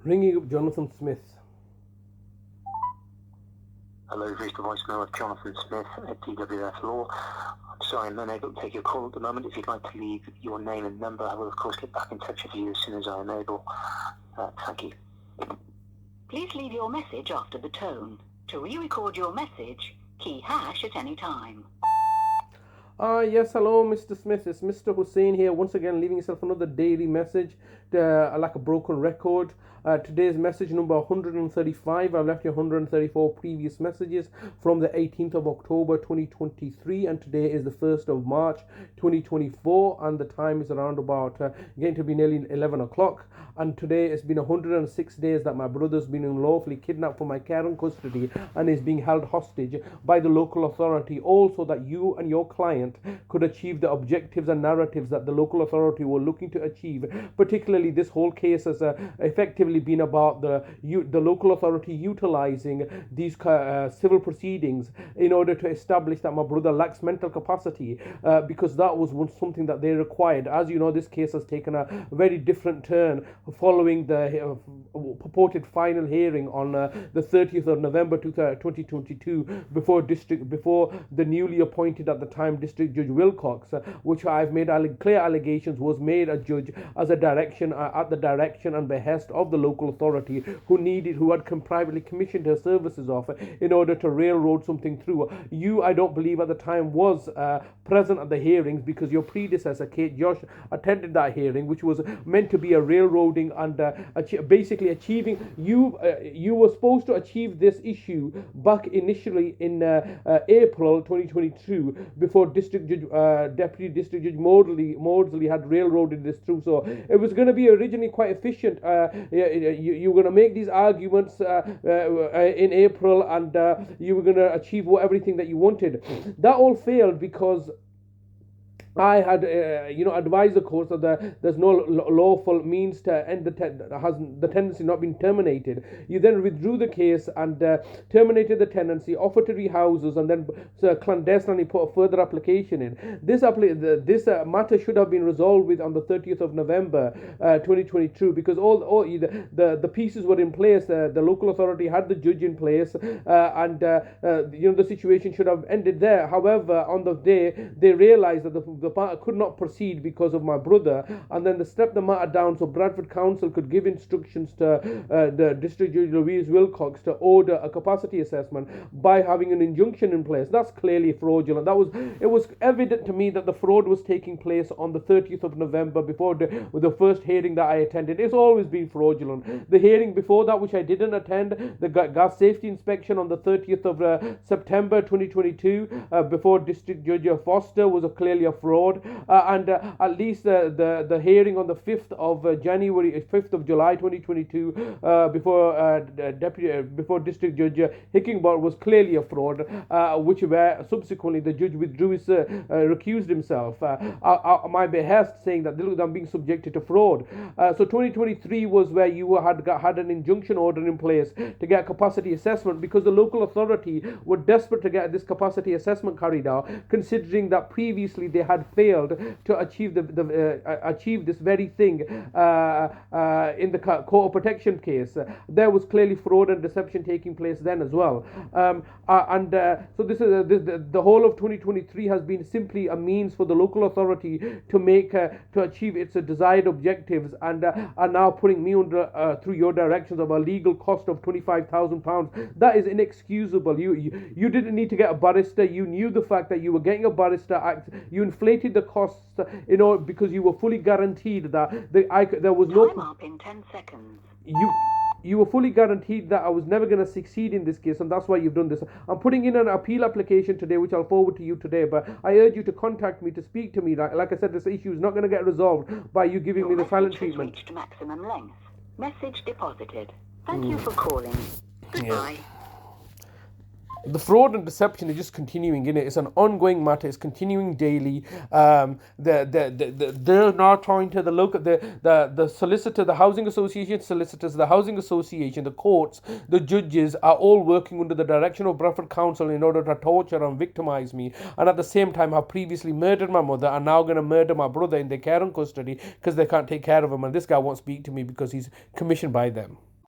Ringing up Jonathan Smith. Hello, you've reached the voicemail of Jonathan Smith at DWF Law. I'm sorry I'm unable to take your call at the moment. If you'd like to leave your name and number, I will of course get back in touch with you as soon as I am able. Thank you. Please leave your message after the tone. To re-record your message, key hash at any time. Yes, hello, Mr. Smith. It's Mr. Hussein here, once again leaving yourself another daily message, like a broken record. Today's message number 135. I've left you 134 previous messages from the 18th of October 2023, and today is the 1st of March 2024, and the time is around about getting to be nearly 11 o'clock. And today it's been 106 days that my brother's been unlawfully kidnapped from my care and custody and is being held hostage by the local authority, also that you and your client could achieve the objectives and narratives that the local authority were looking to achieve. Particularly, this whole case has effectively been about the local authority utilizing these civil proceedings in order to establish that my brother lacks mental capacity, because that was something that they required. As you know, this case has taken a very different turn following the purported final hearing on the 30th of November 2022 before the newly appointed at the time District Judge Wilcox, which I've made clear allegations was made a judge as a direction at the direction and behest of the local authority who had privately commissioned her services off in order to railroad something through. You, I don't believe at the time, was present at the hearings because your predecessor Kate Josh attended that hearing, which was meant to be a railroading and basically achieving. You were supposed to achieve this issue back initially in April 2022 before Deputy District Judge Maudsley had railroaded this through. So it was going to be originally quite efficient. You were going to make these arguments in April, and you were going to achieve everything that you wanted. That all failed because I had, advised the court that there's no lawful means to end the tenancy not been terminated. You then withdrew the case and terminated the tenancy, offered to rehouse us, and then clandestinely put a further application in. This matter should have been resolved on the 30th of November 2022, because all the pieces were in place. The local authority had the judge in place, and the situation should have ended there. However, on the day they realized that the matter could not proceed because of my brother, and then they stepped the matter down so Bradford Council could give instructions to the District Judge Louise Wilcox to order a capacity assessment by having an injunction in place. That's clearly fraudulent. It was evident to me that the fraud was taking place on the 30th of November before the first hearing that I attended. It's always been fraudulent. The hearing before that, which I didn't attend, the gas safety inspection on the 30th of September 2022 before District Judge Foster, was clearly a fraud. And at least the hearing on the 5th of July 2022 before District Judge Hickingbottom was clearly a fraud, where subsequently the judge recused himself at my behest, saying that look, I'm being subjected to fraud. So 2023 was where you had an injunction order in place to get a capacity assessment, because the local authority were desperate to get this capacity assessment carried out, considering that previously they had failed to achieve achieve this very thing in the court of protection case. There was clearly fraud and deception taking place then as well. So this is the whole of 2023 has been simply a means for the local authority to achieve its desired objectives, and are now putting me under through your directions of a legal cost of £25,000. That is inexcusable. You didn't need to get a barrister. You knew the fact that you were getting a barrister act. You inflated the costs, because you were fully guaranteed that there was no. Time up in 10 seconds. You were fully guaranteed that I was never going to succeed in this case, and that's why you've done this. I'm putting in an appeal application today, which I'll forward to you today, but I urge you to contact me, to speak to me. Like I said, this issue is not going to get resolved by you giving me the silent treatment. Reached maximum length. Message deposited. Thank you for calling. Goodbye. The fraud and deception is just continuing in it. It's an ongoing matter. It's continuing daily. They're now trying to the solicitor, the housing association solicitors, the housing association, the courts, the judges are all working under the direction of Bradford Council in order to torture and victimize me, and at the same time have previously murdered my mother and now going to murder my brother in their care and custody because they can't take care of him, and this guy won't speak to me because he's commissioned by them.